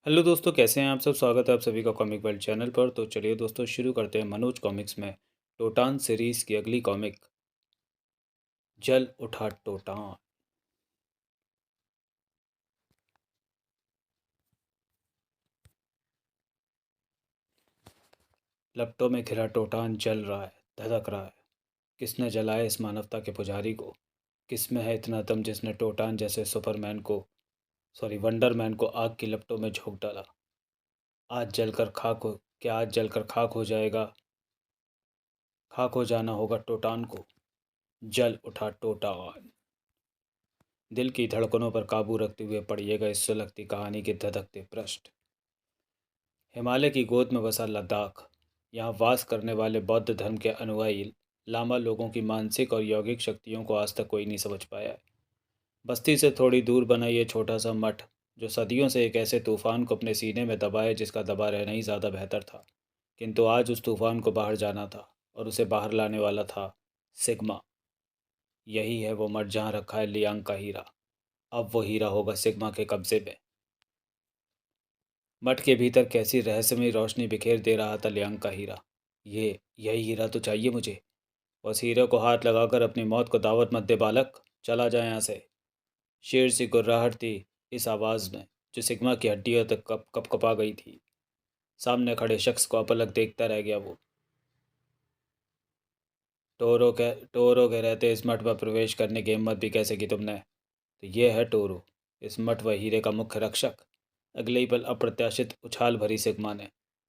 Hello दोस्तों, कैसे हैं आप सब। स्वागत है आप सभी का कॉमिक वर्ल्ड चैनल पर। तो चलिए दोस्तों, शुरू करते हैं मनोज कॉमिक्स में टोटान सीरीज की अगली कॉमिक, जल उठा टोटान। लपटों में घिरा टोटान जल रहा है, धधक रहा है। किसने जलाया इस मानवता के पुजारी को? किसमें है इतना दम जिसने टोटान जैसे सुपरमैन को, सॉरी वंडरमैन को आग की लपटों में झोंक डाला? आज जलकर खाक हो क्या आज जलकर खाक हो जाएगा? खाक हो जाना होगा टोटान को। जल उठा टोटान। दिल की धड़कनों पर काबू रखते हुए पढ़िएगा इस सुलगती कहानी के धधकते पृष्ठ। हिमालय की गोद में बसा लद्दाख। यहाँ वास करने वाले बौद्ध धर्म के अनुयायी लामा लोगों की मानसिक और यौगिक शक्तियों को आज तक कोई नहीं समझ पाया है। बस्ती से थोड़ी दूर बना ये छोटा सा मठ, जो सदियों से एक ऐसे तूफान को अपने सीने में दबाए जिसका दबा रहना ही ज़्यादा बेहतर था। किंतु आज उस तूफान को बाहर जाना था, और उसे बाहर लाने वाला था सिग्मा। यही है वो मठ जहाँ रखा है लियांग का हीरा। अब वो हीरा होगा सिग्मा के कब्जे में। मठ के भीतर कैसी रहस्यमयी रोशनी बिखेर दे रहा था लियांग का हीरा। यही हीरा तो चाहिए मुझे। उस हीरे को हाथ लगाकर अपनी मौत को दावत मत दे बालक, चला जाए यहाँ से। शेर सी गुर्राहट थी इस आवाज़ में, जो सिग्मा की हड्डियों तक कप कप कपा गई थी। सामने खड़े शख्स को अपलक देखता रह गया वो। टोरो के रहते इस मठ में प्रवेश करने की हिम्मत भी कैसे की तुमने? तो ये है टोरो, इस मठ व हीरे का मुख्य रक्षक। अगले ही पल अप्रत्याशित उछाल भरी सिग्मा ने।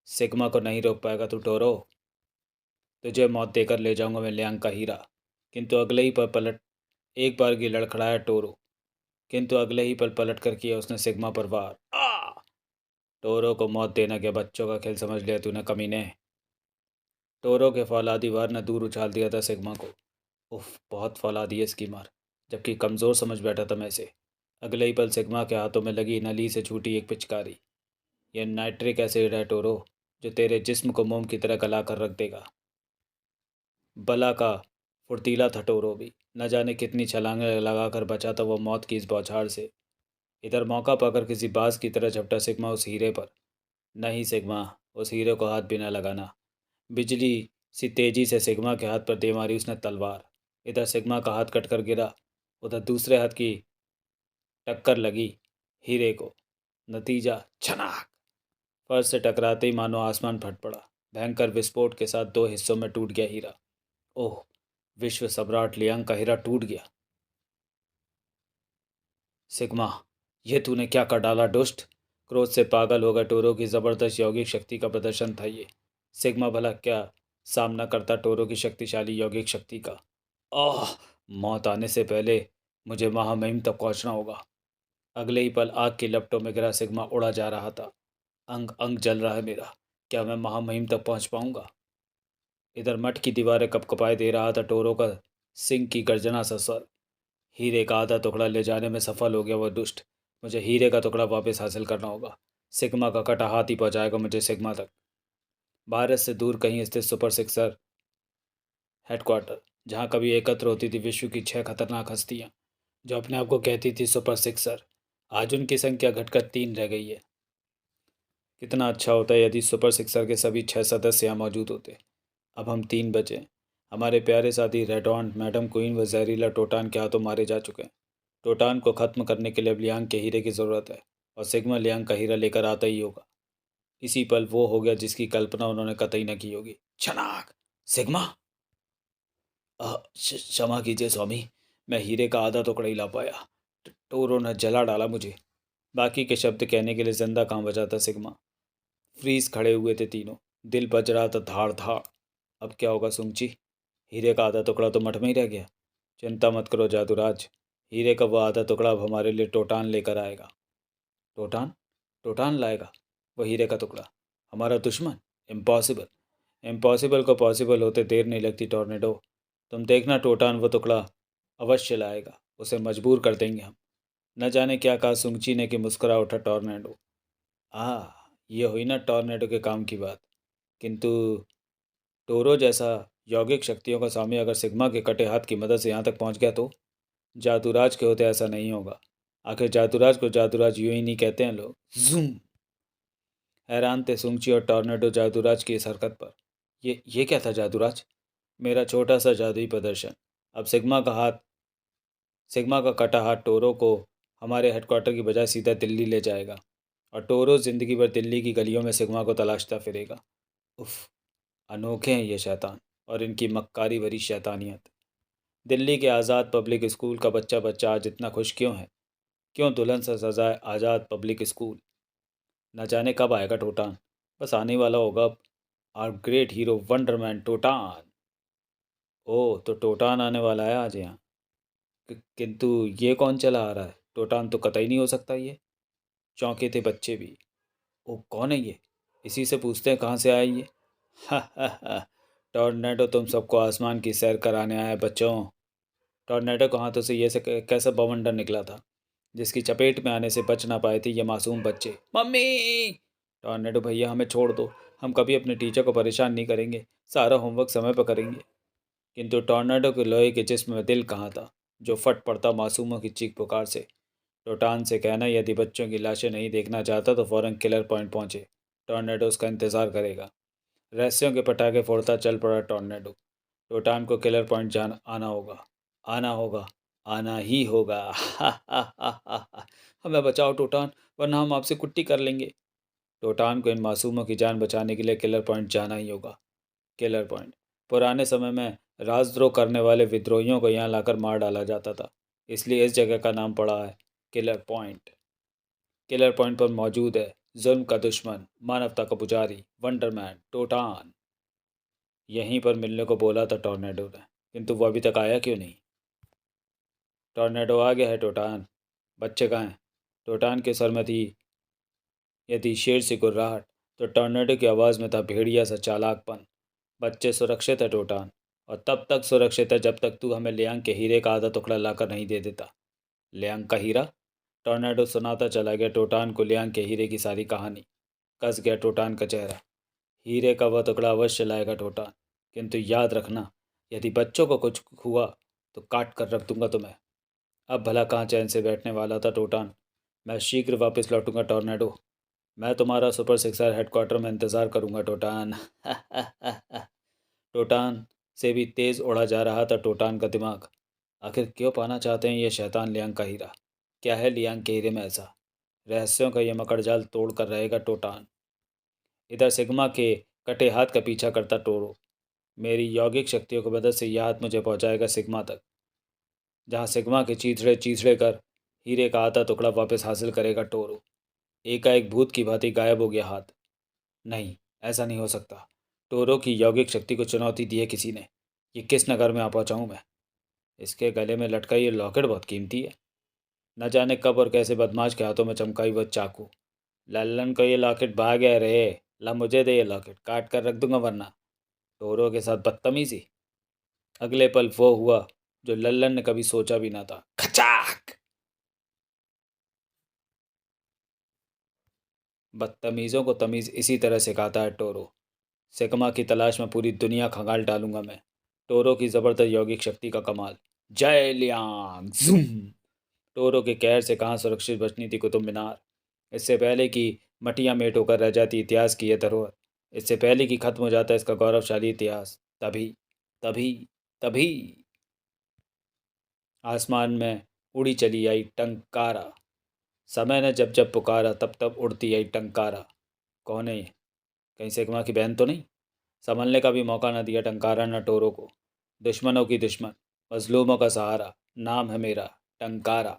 सिग्मा को नहीं रोक पाएगा तू टोरो। तुझे मौत देकर ले जाऊंगा मैं लियांग का हीरा। किंतु अगले ही पल पलट एक बार की लड़खड़ाया टोरो। किंतु अगले ही पल पलट कर किया उसने सिग्मा पर वार। टोरो को मौत देना क्या बच्चों का खेल समझ लिया तूने कमीने? टोरो के फौलादी वार ने दूर उछाल दिया था सिग्मा को। उफ, बहुत फौलादी है इसकी मार। जबकि कमज़ोर समझ बैठा था मैं इसे। अगले ही पल सिग्मा के हाथों में लगी नली से छूटी एक पिचकारी। यह नाइट्रिक एसिड है टोरो, जो तेरे जिस्म को मोम की तरह गला कर रख देगा। बला का फुर्तीला था टोरो भी। न जाने कितनी छलांगें लगाकर बचा था वो मौत की इस बौछार से। इधर मौका पाकर किसी बाज की तरह झपटा सिग्मा उस हीरे पर। नहीं सिग्मा, उस हीरे को हाथ भी न लगाना। बिजली सी तेजी से सिग्मा के हाथ पर दे मारी उसने तलवार। इधर सिग्मा का हाथ कटकर गिरा, उधर दूसरे हाथ की टक्कर लगी हीरे को। नतीजा छनाक। फर्श से टकराते ही मानो आसमान फट पड़ा। भयंकर विस्फोट के साथ दो हिस्सों में टूट गया हीरा। ओह, विश्व सम्राट लियांग का हीरा टूट गया। सिग्मा, ये तूने क्या कर डाला दुष्ट? क्रोध से पागल हो गए टोरो की जबरदस्त यौगिक शक्ति का प्रदर्शन था ये। सिग्मा भला क्या सामना करता टोरो की शक्तिशाली यौगिक शक्ति का। आह, मौत आने से पहले मुझे महामहिम तक पहुंचना होगा। अगले ही पल आग की लपटों में गिरा सिग्मा उड़ा जा रहा था। अंग अंग जल रहा है मेरा। क्या मैं महामहिम तक पहुंच पाऊंगा? इधर मठ की दीवारें कपकपाए दे रहा था टोरो का सिंह की गर्जना सा स्वर। हीरे का आधा टुकड़ा ले जाने में सफल हो गया वह दुष्ट। मुझे हीरे का टुकड़ा वापस हासिल करना होगा। सिग्मा का कटा हाथ ही पहुंचाएगा मुझे सिग्मा तक। भारत से दूर कहीं स्थित सुपर सिक्सर हेडक्वार्टर, जहाँ कभी एकत्र होती थी विश्व की 6 खतरनाक हस्तियाँ, जो अपने आप को कहती थी सुपर सिक्सर। आज उनकी संख्या घटकर 3 रह गई है। कितना अच्छा होता यदि सुपर सिक्सर के सभी 6 सदस्य यहाँ मौजूद होते। अब हम 3 बचे। हमारे प्यारे साथी रेडॉन, मैडम क्वीन व जहरीला टोटान के हाथों मारे जा चुके हैं। टोटान को खत्म करने के लिए अब लियांग के हीरे की ज़रूरत है, और सिग्मा लियांग का हीरा लेकर आता ही होगा। इसी पल वो हो गया जिसकी कल्पना उन्होंने कतई न की होगी। छनाक। सिग्मा, क्षमा कीजिए स्वामी, मैं हीरे का आधा टुकड़ा ही ला पाया। टोरो ने जला डाला मुझे। बाकी के शब्द कहने के लिए जिंदा कहाँ बचा था सिग्मा। फ्रीज खड़े हुए थे तीनों। दिल बज रहा था धाड़ धाड़। अब क्या होगा सुंची? हीरे का आधा टुकड़ा तो मठ में ही रह गया। चिंता मत करो जादूराज, हीरे का वो आधा टुकड़ा अब हमारे लिए टोटान लेकर आएगा। टोटान? टोटान लाएगा वो हीरे का टुकड़ा? हमारा दुश्मन? इम्पॉसिबल। इम्पॉसिबल को पॉसिबल होते देर नहीं लगती टॉर्नेडो। तुम देखना टोटान वो टुकड़ा अवश्य लाएगा। उसे मजबूर कर देंगे हम। न जाने क्या कहा सुंगची ने कि मुस्कुरा उठा टॉर्नेडो। ये हुई ना टॉर्नेडो के काम की बात। किंतु टोरो जैसा यौगिक शक्तियों का स्वामी अगर सिग्मा के कटे हाथ की मदद से यहाँ तक पहुँच गया तो जादूराज के होते ऐसा नहीं होगा। आखिर जादूराज को जादूराज यूं ही नहीं कहते हैं लोग। जूम। हैरान थे सुंगची और टॉर्नेडो जादूराज की इस हरकत पर। ये क्या था जादूराज? मेरा छोटा सा जादुई प्रदर्शन। अब सिग्मा का कटा हाथ टोरो को हमारे हेडक्वार्टर की बजाय सीधा दिल्ली ले जाएगा, और टोरो जिंदगी भर दिल्ली की गलियों में सिग्मा को तलाशता फिरेगा। उफ, अनोखे हैं ये शैतान, और इनकी मक्कारी भरी शैतानियत। दिल्ली के आज़ाद पब्लिक स्कूल का बच्चा बच्चा आज इतना खुश क्यों है? क्यों दुल्हन से सजाए आज़ाद पब्लिक स्कूल? न जाने कब आएगा टोटान। बस आने वाला होगा अब, आर ग्रेट हीरो वंडरमैन टोटान। ओह, तो टोटान आने वाला है आज यहाँ। किंतु ये कौन चला आ रहा है? टोटान तो कतई नहीं हो सकता ये। चौंके थे बच्चे भी। ओ, कौन है ये? इसी से पूछते हैं कहाँ से आया ये। हा हा हा। टॉर्नेडो तुम सबको आसमान की सैर कराने आया है बच्चों। टॉर्नेडो के हाथों से ये से कैसा बवंडर निकला था, जिसकी चपेट में आने से बच ना पाए थे ये मासूम बच्चे। मम्मी! टॉर्नेडो भैया, हमें छोड़ दो। हम कभी अपने टीचर को परेशान नहीं करेंगे। सारा होमवर्क समय पर करेंगे। किंतु टॉर्नेडो के लोहे के जिस्म में दिल कहाँ था, जो फट पड़ता मासूमों की चीख पुकार से। टोटान से कहना यदि बच्चों की लाशें नहीं देखना चाहता तो फौरन किलर पॉइंट पहुंचे। टॉर्नेडो उसका इंतज़ार करेगा। रहस्यों के पटाखे फोड़ता चल पड़ा टॉर्नेडो। टोटान को किलर पॉइंट जान आना होगा। आना होगा। आना ही होगा। हा हा हा हा हा। हमें बचाओ टोटान, वरना हम आपसे कुट्टी कर लेंगे। टोटान को इन मासूमों की जान बचाने के लिए किलर पॉइंट जाना ही होगा। Killer point. पुराने समय में राजद्रोह करने वाले विद्रोहियों को यहाँ लाकर मार डाला जाता था, इसलिए इस जगह का नाम पड़ा है किलर पॉइंट। किलर पॉइंट पर मौजूद है जुल्म का दुश्मन, मानवता का पुजारी, वंडरमैन टोटान। यहीं पर मिलने को बोला था टॉर्नेडो ने, किंतु वो अभी तक आया क्यों नहीं? टॉर्नेडो आ गया है टोटान। बच्चे कहाँ हैं? टोटान के सर में थी यदि शेर से गुर्राहट, तो टॉर्नेडो की आवाज़ में था भेड़िया सा चालाकपन। बच्चे सुरक्षित है टोटान, और तब तक सुरक्षित है जब तक तू हमें लियांग के हीरे का आधा टुकड़ा लाकर नहीं दे देता। लियांग का हीरा? टॉर्नेडो सुनाता चला गया टोटान को लियांग के हीरे की सारी कहानी। कस गया टोटान का चेहरा। हीरे का वह टुकड़ा अवश्य लाएगा टोटान, किंतु याद रखना, यदि बच्चों को कुछ हुआ तो काट कर रख दूंगा तुम्हें। अब भला कहाँ चैन से बैठने वाला था टोटान। मैं शीघ्र वापस लौटूंगा टॉर्नेडो। मैं तुम्हारा सुपर सिक्सर हेडक्वार्टर में इंतज़ार करूंगा टोटान। टोटान से भी तेज़ उड़ा जा रहा था टोटान का दिमाग। आखिर क्यों पाना चाहते हैं ये शैतान लियांग का हीरा? क्या है लियांग के हीरे में ऐसा? रहस्यों का ये मकड़जाल तोड़ कर रहेगा टोटान। इधर सिग्मा के कटे हाथ का पीछा करता टोरो। मेरी यौगिक शक्तियों की मदद से यह हाथ मुझे पहुंचाएगा सिग्मा तक, जहां सिग्मा के चीथड़े चीथड़े कर हीरे का आधा टुकड़ा वापस हासिल करेगा टोरो। एकाएक भूत की भांति गायब हो गया हाथ। नहीं, ऐसा नहीं हो सकता। टोरो की यौगिक शक्ति को चुनौती दी है किसी ने। ये किस नगर में आ पहुंचा हूं मैं? इसके गले में लटका ये लॉकेट बहुत कीमती है। न जाने कब और कैसे बदमाश के हाथों में चमकाई वह चाकू। लल्लन को ये लॉकेट भाग गया रे। ला मुझे दे ये लॉकेट, काट कर रख दूंगा वरना। टोरो के साथ बदतमीजी। अगले पल वो हुआ जो लल्लन ने कभी सोचा भी ना था। खचाक! बदतमीजों को तमीज इसी तरह सिखाता है टोरो। सिग्मा की तलाश में पूरी दुनिया खंगाल डालूंगा मैं। टोरो की जबरदस्त यौगिक शक्ति का कमाल। जय लियांग जूम! टोरो के कहर से कहाँ सुरक्षित बचनी थी कुतुब मीनार। इससे पहले कि मटिया मेट होकर रह जाती इतिहास की यह धरोहर। इससे पहले कि खत्म हो जाता इसका गौरवशाली इतिहास। तभी तभी तभी आसमान में उड़ी चली आई टंकारा। समय ने जब जब पुकारा तब तब उड़ती आई टंकारा। कौन है ये? कहीं सिग्मा की बहन तो नहीं? संभलने का भी मौका न दिया टंकारा न टोरो को। दुश्मनों की दुश्मन, मजलूमों का सहारा, नाम है मेरा टंकारा।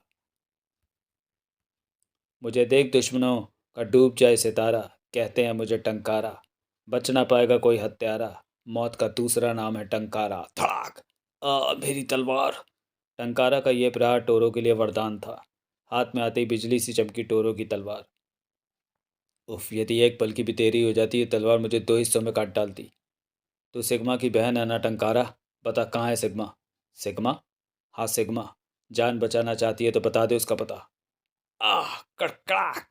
मुझे देख दुश्मनों का डूब जाए सितारा, कहते हैं मुझे टंकारा। बच ना पाएगा कोई हत्यारा, मौत का दूसरा नाम है टंकारा। धड़ाक! मेरी तलवार! टंकारा का ये प्रहार टोरो के लिए वरदान था। हाथ में आते ही बिजली सी चमकी टोरो की तलवार। उफ, यदि एक पल की भी देरी हो जाती ये तलवार मुझे दो हिस्सों में काट डालती। तो सिग्मा की बहन है ना टंकारा? बता कहाँ है सिग्मा? सिग्मा? हाँ सिग्मा। जान बचाना चाहती है तो बता दे उसका पता। कड़कड़ाक!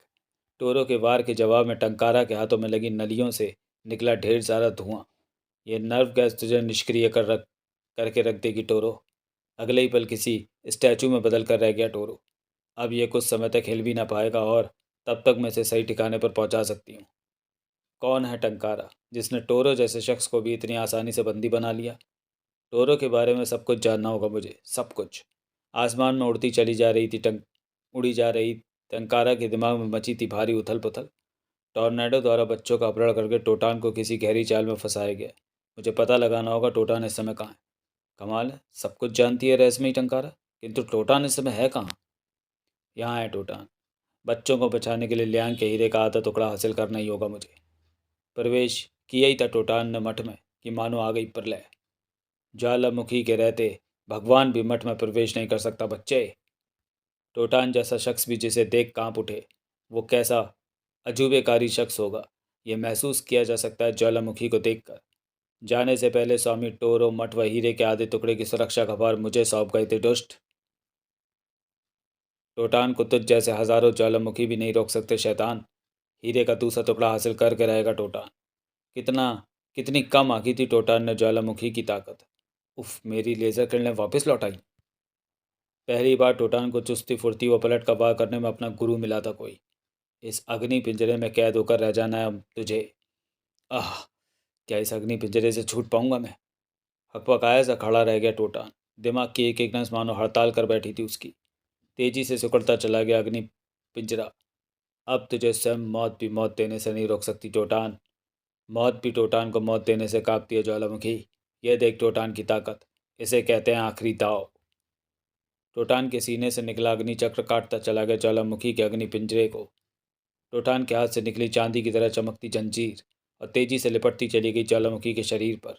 टोरो के वार के जवाब में टंकारा के हाथों में लगी नलियों से निकला ढेर सारा धुआं। ये नर्व गैस तुझे निष्क्रिय करके रख देगी टोरो। अगले ही पल किसी स्टैचू में बदल कर रह गया टोरो। अब ये कुछ समय तक हिल भी ना पाएगा, और तब तक मैं इसे सही ठिकाने पर पहुंचा सकती हूँ। कौन है टंकारा जिसने टोरो जैसे शख्स को भी इतनी आसानी से बंदी बना लिया? टोरो के बारे में सब कुछ जानना होगा मुझे, सब कुछ। आसमान में उड़ी जा रही टंकारा के दिमाग में मची थी भारी उथल पुथल। टॉर्नेडो द्वारा बच्चों का अपहरण करके टोटान को किसी गहरी चाल में फंसाया गया। मुझे पता लगाना होगा टोटान इस समय कहाँ है। कमाल है, सब कुछ जानती है रहस्यमयी टंकारा, किंतु टोटान इस समय है कहाँ? यहाँ है टोटान। बच्चों को बचाने के लिए लियांग के हीरे का आधा टुकड़ा हासिल करना ही होगा मुझे। प्रवेश किया ही था टोटान ने मठ में कि मानो आ गई प्रलय। ज्वालामुखी के रहते भगवान भी मठ में प्रवेश नहीं कर सकता बच्चे। टोटान जैसा शख्स भी जिसे देख कांप उठे, वो कैसा अजूबेकारी शख्स होगा, ये महसूस किया जा सकता है ज्वालामुखी को देखकर। जाने से पहले स्वामी टोरो मठ व हीरे के आधे टुकड़े की सुरक्षा का भार मुझे सौंप गए थे दुष्ट। टोटान को तुझ जैसे हजारों ज्वालामुखी भी नहीं रोक सकते शैतान। हीरे का दूसरा टुकड़ा हासिल करके रहेगा टोटान। कितना कितनी कम आंकी थी टोटान ने ज्वालामुखी की ताकत। उफ, मेरी लेजर किरणें वापस लौट आई। पहली बार टोटान को चुस्ती फुर्ती व पलट का वार करने में अपना गुरु मिला था कोई। इस अग्नि पिंजरे में कैद होकर रह जाना है अब तुझे। आह, क्या इस अग्नि पिंजरे से छूट पाऊंगा मैं? हकपकाया सा खड़ा रह गया टोटान। दिमाग की एक एक नस मानो हड़ताल कर बैठी थी उसकी। तेजी से सिकुड़ता चला गया अग्नि पिंजरा। अब तुझे स्वयं मौत भी मौत देने से नहीं रोक सकती टोटान। मौत भी टोटान को मौत देने से कांपती है ज्वालामुखी। यह देख टोटान की ताकत, इसे कहते हैं आखिरी दाव। टोटान के सीने से निकला अग्नि चक्र काटता चला गया ज्वालामुखी के अग्नि पिंजरे को। टोटान के हाथ से निकली चांदी की तरह चमकती जंजीर और तेजी से लिपटती चली गई ज्वालामुखी के शरीर पर।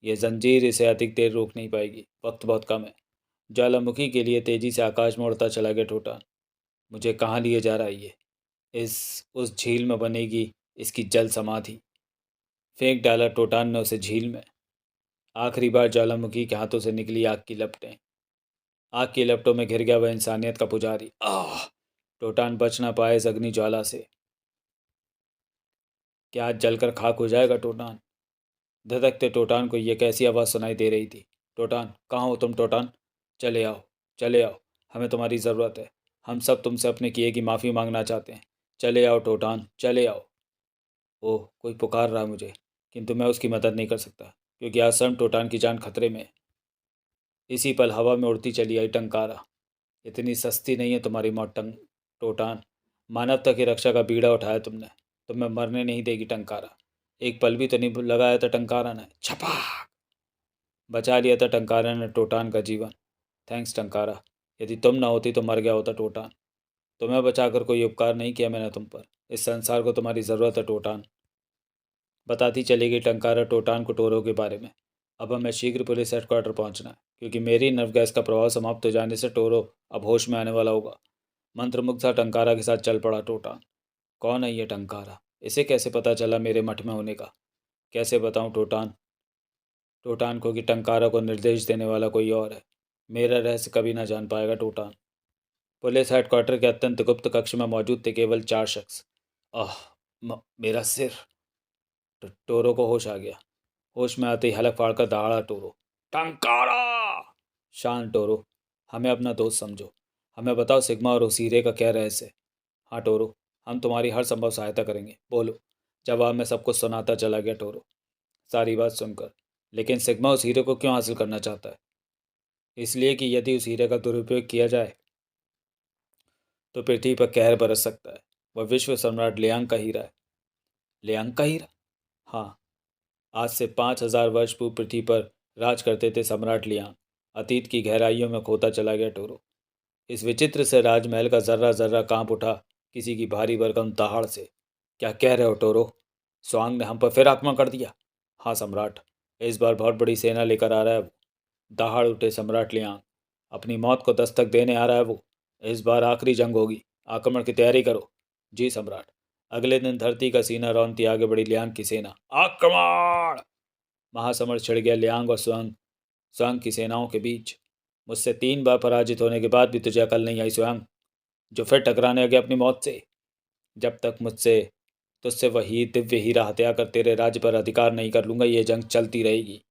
यह जंजीर इसे अधिक देर रोक नहीं पाएगी, वक्त बहुत कम है। ज्वालामुखी के लिए तेजी से आकाश में उड़ता चला गया टोटान। मुझे कहाँ लिए जा रहा है ये? इस उस झील में बनेगी इसकी जल समाधि। फेंक डाला टोटान ने उसे झील में। आखिरी बार ज्वालामुखी के हाथों से निकली आग की लपटें। आग की लपटों में घिर गया वह इंसानियत का पुजारी। आह! टोटान बच ना पाए इस अग्नि ज्वाला से। क्या आज जलकर खाक हो जाएगा टोटान? धधकते टोटान को यह कैसी आवाज़ सुनाई दे रही थी। टोटान, कहाँ हो तुम टोटान? चले आओ, चले आओ, हमें तुम्हारी ज़रूरत है। हम सब तुमसे अपने किए की माफ़ी मांगना चाहते हैं। चले आओ टोटान, चले आओ। ओह, कोई पुकार रहा है मुझे, किंतु मैं उसकी मदद नहीं कर सकता, क्योंकि आज स्वयं टोटान की जान खतरे में है। इसी पल हवा में उड़ती चली आई टंकारा। इतनी सस्ती नहीं है तुम्हारी मौत टोटान। मानवता की रक्षा का बीड़ा उठाया तुमने, तुम्हें मरने नहीं देगी टंकारा। एक पल भी तो नहीं लगाया था टंकारा ने। छपा बचा लिया था टंकारा ने टोटान का जीवन। थैंक्स टंकारा। यदि तुम ना होती तो मर गया होता टोटान। तुम्हें बचाकर कोई उपकार नहीं किया मैंने तुम पर। इस संसार को तुम्हारी ज़रूरत है टोटान। बताती चली गई टंकारा टोटान को टोरो के बारे में। अब हमें शीघ्र पुलिस हेडक्वार्टर पहुंचना है, क्योंकि मेरी नर्व गैस का प्रभाव समाप्त हो जाने से टोरो अब होश में आने वाला होगा। मंत्रमुग्ध सा टंकारा के साथ चल पड़ा टोटान। कौन है ये टंकारा? इसे कैसे पता चला मेरे मठ में होने का? कैसे बताऊं टोटान को कि टंकारा को निर्देश देने वाला कोई और है? मेरा रहस्य कभी ना जान पाएगा टोटान। पुलिस हेडक्वार्टर के अत्यंत गुप्त कक्ष में मौजूद थे केवल 4 शख्स। आह, मेरा सिर। टोरो को होश आ गया। होश में आते ही हलक फाड़कर दहाड़ा टोरो। टंकारा! शांत टोरो, हमें अपना दोस्त समझो। हमें बताओ सिग्मा और उस हीरे का क्या रहस्य है? हाँ टोरो, हम तुम्हारी हर संभव सहायता करेंगे, बोलो। जवाब में सब कुछ सुनाता चला गया टोरो, सारी बात सुनकर। लेकिन सिग्मा उस हीरे को क्यों हासिल करना चाहता है? इसलिए कि यदि उस हीरे का दुरुपयोग किया जाए तो पृथ्वी पर कहर बरस सकता है। वह विश्व सम्राट लियांग का हीरा है। लियांग का हीरा? हाँ, आज से 5,000 वर्ष पूर्व पृथ्वी पर राज करते थे सम्राट लियांग। अतीत की गहराइयों में खोता चला गया टोरो। इस विचित्र से राजमहल का जर्रा जर्रा कांप उठा किसी की भारी भरकम दहाड़ से। क्या कह रहे हो टोरो? स्वांग ने हम पर फिर आक्रमण कर दिया? हाँ सम्राट, इस बार बहुत बड़ी सेना लेकर आ रहा है वो। दहाड़ उठे सम्राट लियांग। अपनी मौत को दस्तक देने आ रहा है वो। इस बार आखिरी जंग होगी, आक्रमण की तैयारी करो। जी सम्राट। अगले दिन धरती का सीना रौंदती आगे बढ़ी लियांग की सेना। आक्रमण! महासमर छिड़ गया लियांग और स्वयं स्वयं की सेनाओं के बीच। मुझसे 3 बार पराजित होने के बाद भी तुझे अकल नहीं आई स्वयं, जो फिर टकराने लगे अपनी मौत से। जब तक मुझसे तुझसे वही दिव्य हीरा हत्या कर तेरे राज्य पर अधिकार नहीं कर लूंगा, ये जंग चलती रहेगी।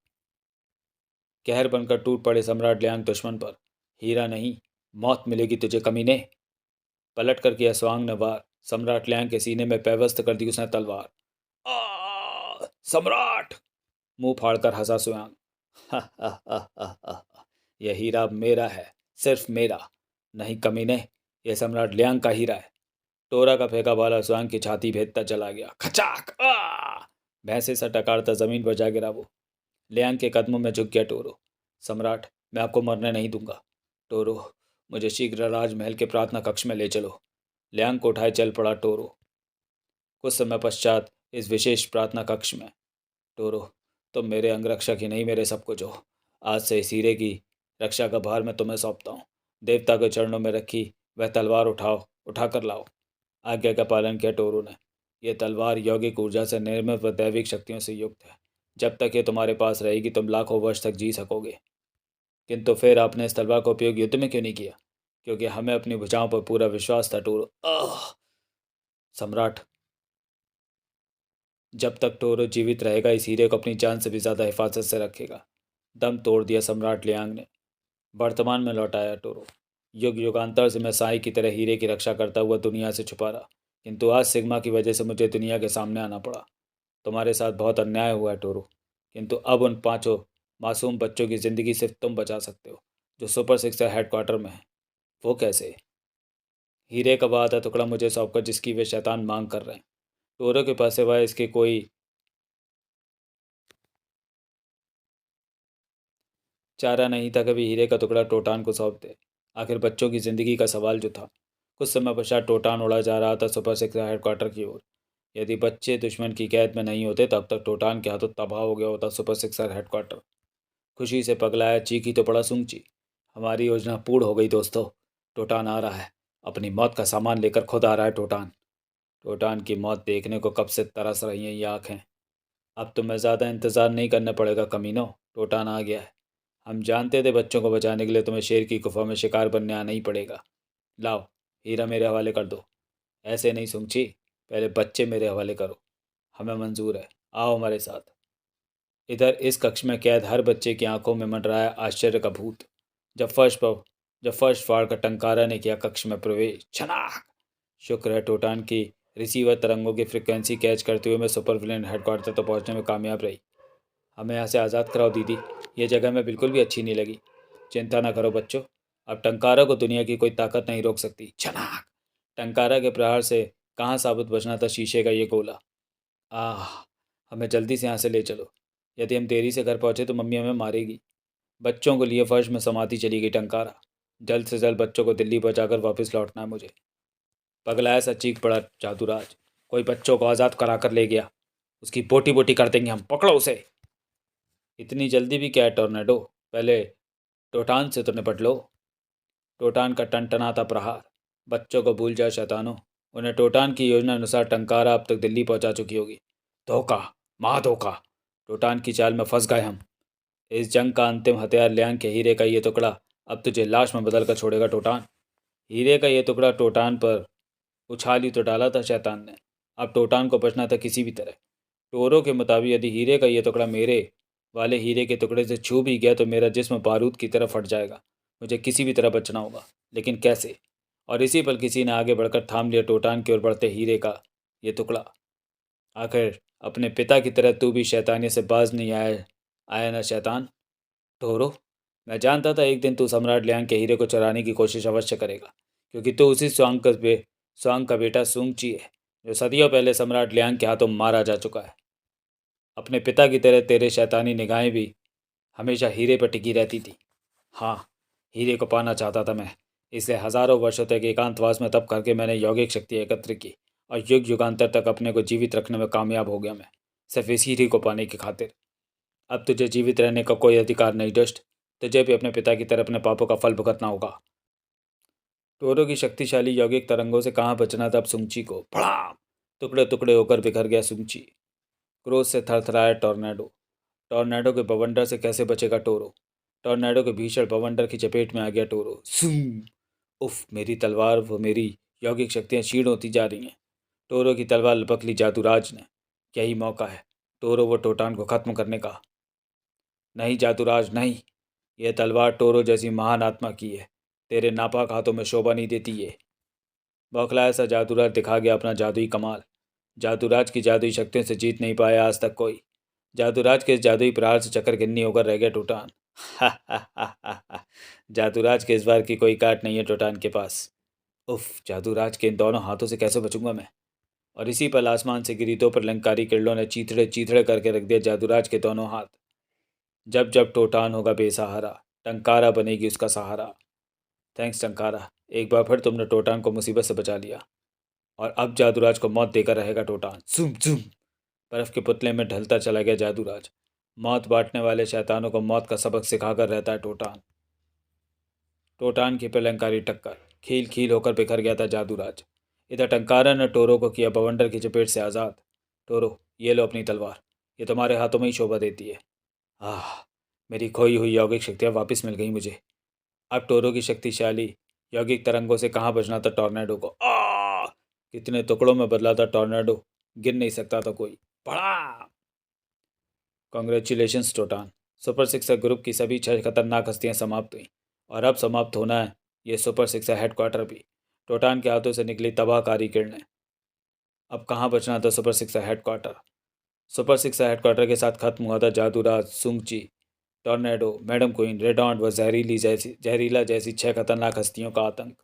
कहर बनकर टूट पड़े सम्राट लियांग दुश्मन पर। हीरा नहीं, मौत मिलेगी तुझे कमीने। पलट कर किया स्वांग ने वार। सम्राट लियांग के सीने में पैवस्त कर दी उसने तलवार। सम्राट! मुंह फाड़कर हंसा सुयांग। हा हा हा हा हा, यह हीरा मेरा है, सिर्फ मेरा। नहीं कमीने, यह सम्राट लियांग का हीरा है। टोरा का फेंका वाला सुयांग की छाती भेदता चला गया। खचाक! आ! भैंसे सा टकारता जमीन पर जा गिरा वो। लियांग के कदमों में झुक गया टोरो। सम्राट, मैं आपको मरने नहीं दूंगा। टोरो, मुझे शीघ्र राजमहल के प्रार्थना कक्ष में ले चलो। लियांग को उठाए चल पड़ा टोरो। कुछ समय पश्चात इस विशेष प्रार्थना कक्ष में। टोरो, तुम मेरे अंगरक्षक ही नहीं, मेरे सब कुछ हो। आज से इस हीरे की रक्षा का भार मैं तुम्हें सौंपता हूँ। देवता के चरणों में रखी वह तलवार उठाओ, उठा कर लाओ। आज्ञा का पालन किया टोरो ने। यह तलवार यौगिक ऊर्जा से निर्मित व दैविक शक्तियों से युक्त है। जब तक ये तुम्हारे पास रहेगी तुम लाखों वर्ष तक जी सकोगे। किंतु फिर आपने इस तलवार का उपयोग युद्ध में क्यों नहीं किया? क्योंकि हमें अपनी भुजाओं पर पूरा विश्वास था टोरो। सम्राट, जब तक टोरो जीवित रहेगा इस हीरे को अपनी जान से भी ज्यादा हिफाजत से रखेगा। दम तोड़ दिया सम्राट लियांग ने। वर्तमान में लौटाया टोरो। युग युगांतर से मैं साई की तरह हीरे की रक्षा करता हुआ दुनिया से छुपा रहा, किंतु आज सिग्मा की वजह से मुझे दुनिया के सामने आना पड़ा। तुम्हारे साथ बहुत अन्याय हुआ है टोरो, किंतु अब उन 5 मासूम बच्चों की जिंदगी सिर्फ तुम बचा सकते हो, जो सुपर 6 हेडक्वार्टर में है। वो कैसे? हीरे का वह आधा टुकड़ा मुझे सौंपकर जिसकी वे शैतान मांग कर रहे हैं। टोरो के पास सिवाय इसके कोई चारा नहीं था। कभी हीरे का टुकड़ा टोटान को सौंप दे। आखिर बच्चों की जिंदगी का सवाल जो था। कुछ समय पश्चात टोटान उड़ा जा रहा था सुपर 6 हेडक्वार्टर की ओर। यदि बच्चे दुश्मन की कैद में नहीं होते तब तक टोटान के हाथों तबाह हो गया होता सुपर 6 हेडक्वार्टर। खुशी से पगलाया चीखी तो पड़ा सूंची। हमारी योजना पूर्ण हो गई दोस्तों। टोटान आ रहा है। अपनी मौत का सामान लेकर खुद आ रहा है टोटान। टोटान की मौत देखने को कब से तरस रही हैं ये आंखें। अब तुम्हें ज़्यादा इंतज़ार नहीं करना पड़ेगा कमीनो। टोटान आ गया है। हम जानते थे बच्चों को बचाने के लिए तुम्हें शेर की गुफा में शिकार बनने आना ही पड़ेगा। लाओ, हीरा मेरे हवाले कर दो। ऐसे नहीं सुंची, पहले बच्चे मेरे हवाले करो। हमें मंजूर है, आओ हमारे साथ। इधर इस कक्ष में कैद हर बच्चे की आंखों में मंडराया आश्चर्य का भूत। जब फर्श फाड़ कर टंकारा ने किया कक्ष में प्रवेश। छनाक! शुक्र है टोटान की रिसीवर तरंगों की फ्रिक्वेंसी कैच करते हुए मैं सुपर विलेन हेडक्वार्टर तक पहुंचने में कामयाब रही। हमें यहाँ से आज़ाद कराओ दीदी। ये जगह में बिल्कुल भी अच्छी नहीं लगी। चिंता ना करो बच्चों, अब टंकारा को दुनिया की कोई ताकत नहीं रोक सकती। छनाक! टंकारा के प्रहार से कहाँ साबुत बचना था शीशे का ये गोला। आह, हमें जल्दी से यहाँ से ले चलो। यदि हम देरी से घर पहुँचे तो मम्मी हमें मारेगी। बच्चों को लिए फर्श में समाती चली गई टंकारा। जल्द से जल्द बच्चों को दिल्ली पहुँचाकर वापस लौटना है मुझे। पगलाया सा चीख पड़ा जादूराज। कोई बच्चों को आज़ाद करा कर ले गया, उसकी बोटी बोटी कर देंगे हम। पकड़ो उसे। इतनी जल्दी भी क्या है टोर्नेडो, पहले टोटान से तो निपट लो। टोटान का टनटनाता प्रहार। बच्चों को भूल जाओ शैतानों। उन्हें टोटान की योजना अनुसार टंकारा अब तक दिल्ली पहुंचा चुकी होगी। धोखा, महा धोखा। टोटान की चाल में फंस गए हम। इस जंग का अंतिम हथियार लियांग के हीरे का ये टुकड़ा अब तुझे लाश में बदल कर छोड़ेगा टोटान। हीरे का ये टुकड़ा टोटान पर उछाल ही तो डाला था शैतान ने। अब टोटान को बचना था किसी भी तरह। टोरो के मुताबिक यदि हीरे का ये टुकड़ा मेरे वाले हीरे के टुकड़े से छू भी गया तो मेरा जिस्म बारूद की तरह फट जाएगा। मुझे किसी भी तरह बचना होगा, लेकिन कैसे? और इसी पल किसी ने आगे बढ़कर थाम लिया टोटान की ओर बढ़ते हीरे का ये टुकड़ा। आखिर अपने पिता की तरह तू भी शैतानियत से बाज नहीं आया आया ना शैतान? टोरो, मैं जानता था एक दिन तू सम्राट लियांग के हीरे को चुराने की कोशिश अवश्य करेगा, क्योंकि तू उसी स्वांग का बेटा सूंगची है, जो सदियों पहले सम्राट लियांग के हाथों मारा जा चुका है। अपने पिता की तरह तेरे शैतानी निगाहें भी हमेशा हीरे पर टिकी रहती थी। हाँ, हीरे को पाना चाहता था मैं, इसलिए हजारों वर्षों तक एकांतवास में तप करके मैंने यौगिक शक्ति एकत्र की और युग युगांतर तक अपने को जीवित रखने में कामयाब हो गया मैं, सिर्फ इस हीरे को पाने की खातिर। अब तुझे जीवित रहने का कोई अधिकार नहीं दुष्ट। तुझे भी अपने पिता की तरह अपने पापों का फल भुगतना होगा। टोरो की शक्तिशाली यौगिक तरंगों से कहाँ बचना था अब सुंची को। भड़ाम! टुकड़े टुकड़े होकर बिखर गया सुंची। क्रोध से थरथराया टॉर्नेडो। टॉर्नेडो के बवंडर से कैसे बचेगा टोरो? टॉर्नेडो के भीषण बवंडर की चपेट में आ गया टोरो। सूम! उफ! मेरी तलवार व मेरी यौगिक शक्तियाँ क्षीण होती जा रही हैं। टोरो की तलवार लपक ली जादूराज ने। यही मौका है टोरो व टोटान को खत्म करने का। नहीं जादूराज नहीं, यह तलवार टोरो जैसी महान आत्मा की है। तेरे नापाक हाथों में शोभा नहीं देती ये। बौखलाया सा जादूराज दिखा गया अपना जादुई कमाल। जादूराज की जादुई शक्तियों से जीत नहीं पाया आज तक कोई। जादूराज के इस जादुई प्रहार से चक्कर गिन्नी होकर रह गया टोटान। जादूराज के इस बार की कोई काट नहीं है टोटान के पास। उफ, जादूराज के इन दोनों हाथों से कैसे बचूंगा मैं। और इसी पल आसमान से गिरी दो प्रलंकारी किरणों ने चीथड़े चीथड़े करके रख दिया जादूराज के दोनों हाथ। जब जब टोटान होगा बेसहारा, टंकारा बनेगी उसका सहारा। थैंक्स टंकारा, एक बार फिर तुमने टोटान को मुसीबत से बचा लिया। और अब जादूराज को मौत देकर रहेगा टोटान। जुम जुम। बर्फ के पुतले में ढलता चला गया जादूराज। मौत बांटने वाले शैतानों को मौत का सबक सिखाकर रहता है टोटान। टोटान की प्रलंकारी टक्कर, खील खील होकर बिखर गया था जादूराज। इधर टंकारा ने टोरो को किया बवंडर की चपेट से आज़ाद। टोरो, ये लो अपनी तलवार, ये तुम्हारे हाथों में ही शोभा देती है। आह, मेरी खोई हुई यौगिक शक्तियाँ वापस मिल गई मुझे। अब टोरो की शक्तिशाली यौगिक तरंगों से कहाँ बचना था टॉर्नेडो को। कितने टुकड़ों में बदला था टॉर्नेडो, गिर नहीं सकता था कोई। पड़ा। कॉन्ग्रेचुलेशंस टोटान, सुपर सिक्सर ग्रुप की सभी 6 खतरनाक हस्तियां समाप्त हुई। और अब समाप्त होना है ये सुपर सिक्सर हेडक्वार्टर भी। टोटान के हाथों से निकली तबाहकारी किरणें। अब कहाँ बचना था super sixer headquarter. Super sixer headquarter के साथ खत्म हुआ था जादूराज, सुंगची, टॉर्नेडो, मैडम क्वीन, रेडॉन्ट व जहरीला जैसी 6 खतरनाक हस्तियों का आतंक।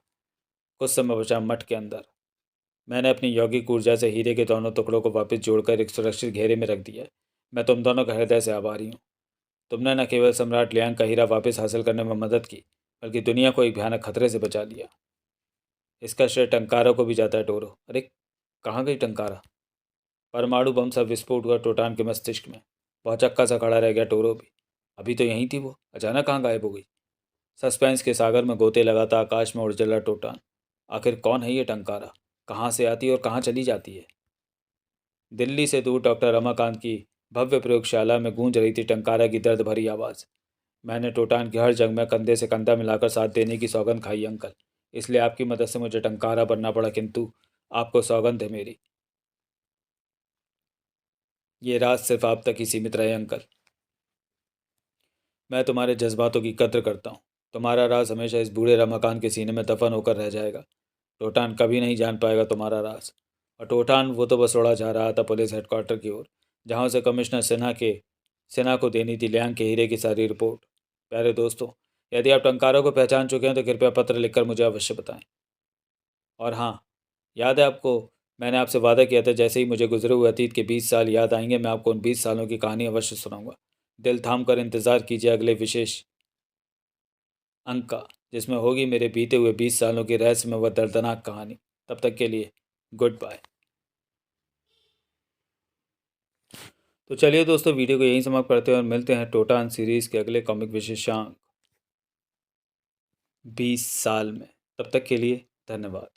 कुछ समय बचा मठ के अंदर। मैंने अपनी यौगिक ऊर्जा से हीरे के दोनों टुकड़ों को वापस जोड़कर एक सुरक्षित घेरे में रख दिया। मैं तुम दोनों का हृदय से आभारी हूँ। तुमने न केवल सम्राट लियांग का हीरा वापस हासिल करने में मदद की, बल्कि दुनिया को एक भयानक खतरे से बचा लिया। इसका श्रेय टंकारा को भी जाता है टोरो। अरे, कहाँ गई टंकारा। परमाणु बम सा विस्फोट हुआ टोटान के मस्तिष्क में। भौचक्का सा खड़ा रह गया टोरो भी। अभी तो यहीं थी वो, अचानक कहाँ गायब हो गई। सस्पेंस के सागर में गोते लगाता आकाश में उड़ चला टोटान। आखिर कौन है ये टंकारा, कहाँ से आती है और कहाँ चली जाती है। दिल्ली से दूर डॉक्टर रमाकांत की भव्य प्रयोगशाला में गूंज रही थी टंकारा की दर्द भरी आवाज़। मैंने टोटान की हर जंग में कंधे से कंधा मिलाकर साथ देने की सौगंध खाई अंकल, इसलिए आपकी मदद से मुझे टंकारा बनना पड़ा, किंतु आपको सौगंध है मेरी, ये राज सिर्फ आप तक ही सीमित रहे अंकल। मैं तुम्हारे जज्बातों की कद्र करता हूँ। तुम्हारा राज हमेशा इस बूढ़े रमाकांत के सीने में दफन होकर रह जाएगा। टोटान कभी नहीं जान पाएगा तुम्हारा राज। और टोटान वो तो बस उड़ा जा रहा था पुलिस हेडक्वार्टर की ओर, जहाँ से कमिश्नर सिन्हा को देनी थी लियांग के हीरे की सारी रिपोर्ट। प्यारे दोस्तों, यदि आप टंकारों को पहचान चुके हैं तो कृपया पत्र लिखकर मुझे अवश्य बताएं। और हाँ, याद है आपको, मैंने आपसे वादा किया था जैसे ही मुझे गुजरे हुए अतीत के 20 साल याद आएंगे मैं आपको उन 20 सालों की कहानी अवश्य सुनाऊंगा। दिल थाम कर इंतज़ार कीजिए अगले विशेष अंक का, जिसमें होगी मेरे बीते हुए 20 सालों की रहस्यमय व दर्दनाक कहानी। तब तक के लिए गुड बाय। तो चलिए दोस्तों, वीडियो को यहीं समाप्त करते हैं और मिलते हैं टोटान सीरीज़ के अगले कॉमिक विशेषांक 20 साल में। तब तक के लिए धन्यवाद।